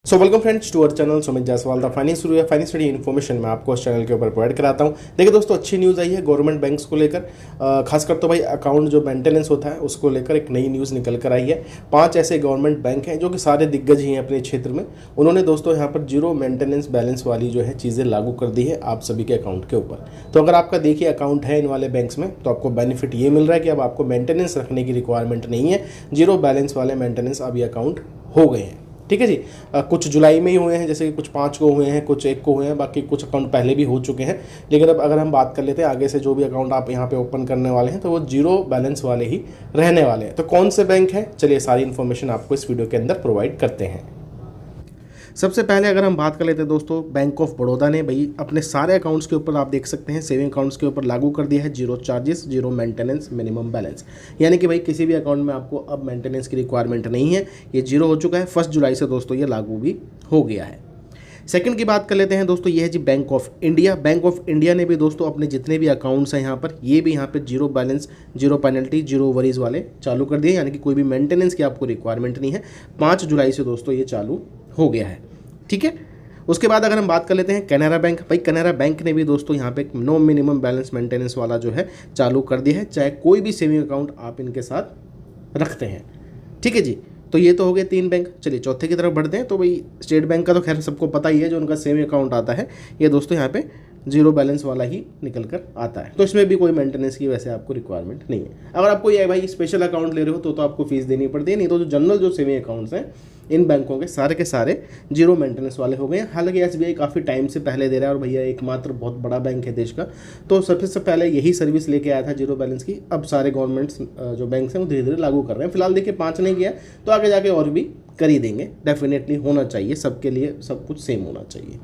So welcome friends to our channel Sumit Jaiswal the finance शुरू है finance study information मैं आपको इस चैनल के ऊपर प्रोवाइड कराता हूं। देखिए दोस्तों, अच्छी न्यूज़ आई है गवर्नमेंट बैंक्स को लेकर, खासकर तो भाई अकाउंट जो मेंटेनेंस होता है उसको लेकर एक नई न्यूज़ निकल कर आई है। 5 ऐसे गवर्नमेंट बैंक हैं जो कि सारे दिग्गज ही हैं अपने क्षेत्र में। उन्होंने दोस्तों यहाँ पर जीरो मेंटेनेंस बैलेंस वाली जो है चीज़ें लागू कर दी है आप सभी के अकाउंट के ऊपर। तो अगर आपका देखिए अकाउंट है इन वाले बैंक्स में तो आपको बेनिफिट ये मिल रहा है कि अब आपको मेंटेनेंस रखने की रिक्वायरमेंट नहीं है। जीरो बैलेंस वाले मेंटेनेंस अब ये अकाउंट हो गए हैं। ठीक है जी। कुछ जुलाई में ही हुए हैं, जैसे कि कुछ 5 को हुए हैं, कुछ 1 को हुए हैं, बाकी कुछ अकाउंट पहले भी हो चुके हैं। लेकिन अब अगर हम बात कर लेते हैं आगे से जो भी अकाउंट आप यहाँ पे ओपन करने वाले हैं तो वो जीरो बैलेंस वाले ही रहने वाले हैं। तो कौन से बैंक हैं, चलिए सारी इन्फॉर्मेशन आपको इस वीडियो के अंदर प्रोवाइड करते हैं। सबसे पहले अगर हम बात कर लेते हैं दोस्तों, बैंक ऑफ बड़ौदा ने भाई अपने सारे अकाउंट्स के ऊपर आप देख सकते हैं सेविंग अकाउंट्स के ऊपर लागू कर दिया है zero charges, zero maintenance, minimum balance. यानी कि भाई किसी भी अकाउंट में आपको अब मेंटेनेंस की रिक्वायरमेंट नहीं है, ये जीरो हो चुका है। 1 जुलाई से दोस्तों ये लागू भी हो गया है। सेकंड की बात कर लेते हैं दोस्तों, ये है जी bank of India. Bank of India ने भी दोस्तों अपने जितने भी अकाउंट्स हैं यहाँ पर, ये भी यहाँ पे zero balance, zero penalty, zero worries वाले चालू कर दिए, यानी कि कोई भी मेंटेनेंस की आपको रिक्वायरमेंट नहीं है। 5 जुलाई से दोस्तों ये चालू हो गया है। ठीक है। उसके बाद अगर हम बात कर लेते हैं कैनरा बैंक, भाई कैनरा बैंक ने भी दोस्तों यहाँ पे नो मिनिमम बैलेंस मेंटेनेंस वाला जो है चालू कर दिया है, चाहे कोई भी सेविंग अकाउंट आप इनके साथ रखते हैं। ठीक है जी। तो ये तो हो गए 3 बैंक। चलिए चौथे की तरफ बढ़ते हैं। तो भाई स्टेट बैंक का तो खैर सबको पता ही है, जो उनका सेविंग अकाउंट आता है ये दोस्तों यहाँ पे जीरो बैलेंस वाला ही निकल कर आता है। तो इसमें भी कोई मेंटेनेंस की वैसे आपको रिक्वायरमेंट नहीं है। अगर आपको ये भाई स्पेशल अकाउंट ले रहे हो तो आपको फीस देनी पड़ती है, नहीं तो जो जनरल जो सेविंग अकाउंट्स हैं इन बैंकों के सारे जीरो मेंटेनेंस वाले हो गए हैं। हालांकि एसबीआई काफ़ी टाइम से पहले दे रहा है और भैया एकमात्र बहुत बड़ा बैंक है देश का, तो सबसे पहले यही सर्विस लेके आया था जीरो बैलेंस की। अब सारे गवर्नमेंट्स जो बैंक्स हैं वो धीरे धीरे लागू कर रहे हैं। फिलहाल देखिए 5 नहीं किया तो आगे जाके और भी कर ही देंगे। डेफिनेटली होना चाहिए, सबके लिए सब कुछ सेम होना चाहिए।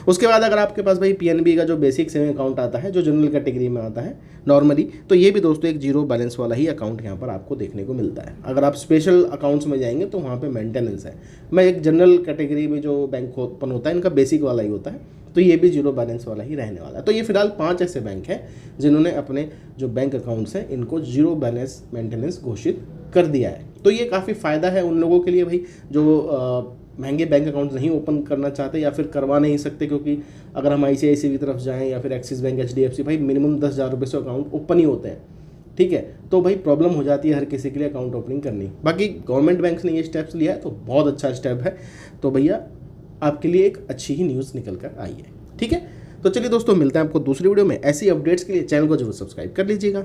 उसके बाद अगर आपके पास भाई पीएनबी का जो बेसिक सेविंग अकाउंट आता है, जो जनरल कैटेगरी में आता है नॉर्मली, तो ये भी दोस्तों एक जीरो बैलेंस वाला ही अकाउंट यहाँ पर आपको देखने को मिलता है। अगर आप स्पेशल अकाउंट्स में जाएंगे तो वहाँ पे मेंटेनेंस है। मैं एक जनरल कैटेगरी में जो बैंक ओपन होता है इनका बेसिक वाला ही होता है, तो ये भी जीरो बैलेंस वाला ही रहने वाला है। तो ये फिलहाल 5 ऐसे बैंक हैं जिन्होंने अपने जो बैंक अकाउंट्स हैं इनको जीरो बैलेंस मेंटेनेंस घोषित कर दिया है। तो ये काफ़ी फ़ायदा है उन लोगों के लिए भाई जो महंगे बैंक अकाउंट नहीं ओपन करना चाहते या फिर करवा नहीं सकते, क्योंकि अगर हम आईसीआईसीआई की तरफ जाएं या फिर एक्सिस बैंक, एचडीएफसी, भाई मिनिमम 10,000 रुपये से अकाउंट ओपन ही होते हैं। ठीक है। तो भाई प्रॉब्लम हो जाती है हर किसी के लिए अकाउंट ओपनिंग करनी। बाकी गवर्नमेंट बैंक्स ने ये स्टेप्स लिया है तो बहुत अच्छा स्टेप है। तो भैया आपके लिए एक अच्छी ही न्यूज़ निकल कर आई है। ठीक है। तो चलिए दोस्तों, मिलते हैं आपको दूसरी वीडियो में। ऐसी अपडेट्स के लिए चैनल को जरूर सब्सक्राइब कर लीजिएगा।